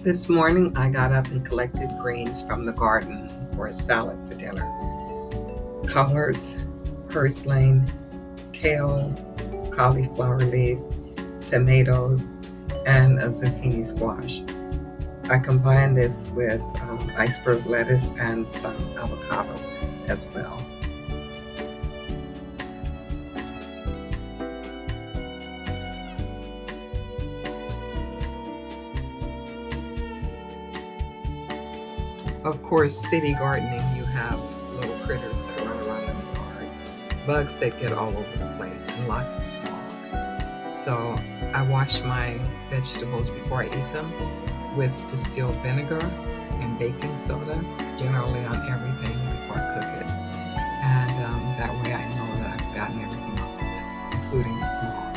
This morning I got up and collected greens from the garden for a salad for dinner. Collards, purslane, kale, cauliflower leaf, tomatoes, and a zucchini squash. I combined this with iceberg lettuce and some avocado as well. Of course, city gardening, you have little critters that run around in the yard, bugs that get all over the place, and lots of smog. So I wash my vegetables before I eat them with distilled vinegar and baking soda, generally on everything before I cook it. And that way I know that I've gotten everything off of it, including the smog.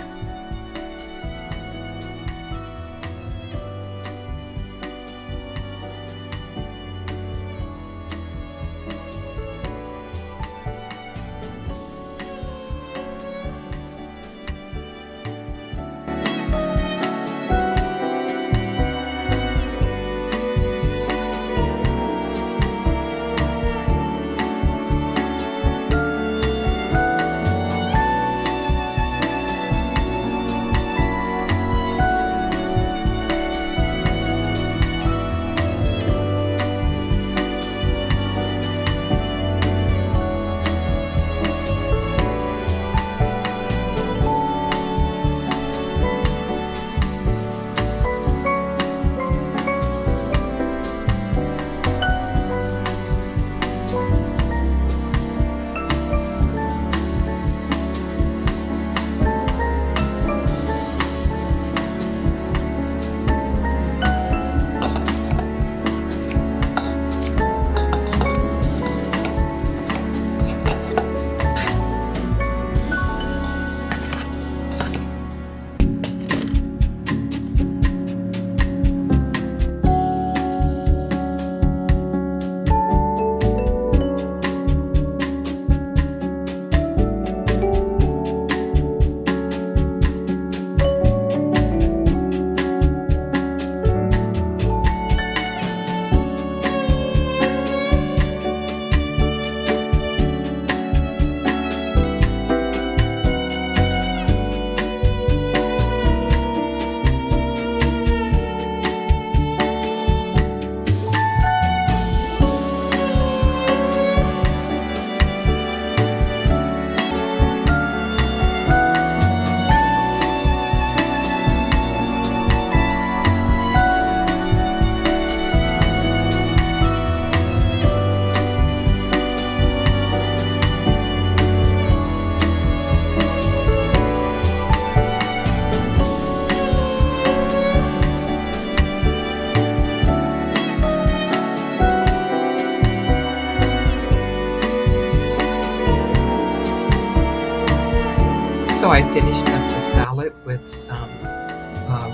So I finished up the salad with some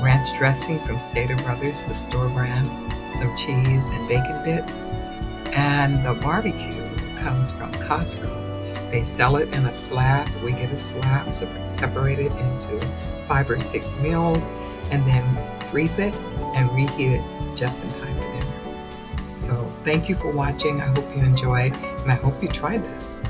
ranch dressing from Stater Brothers, the store brand, some cheese and bacon bits. And the barbecue comes from Costco. They sell it in a slab. We get a slab separated into 5 or 6 meals and then freeze it and reheat it just in time for dinner. So thank you for watching. I hope you enjoyed and I hope you try this.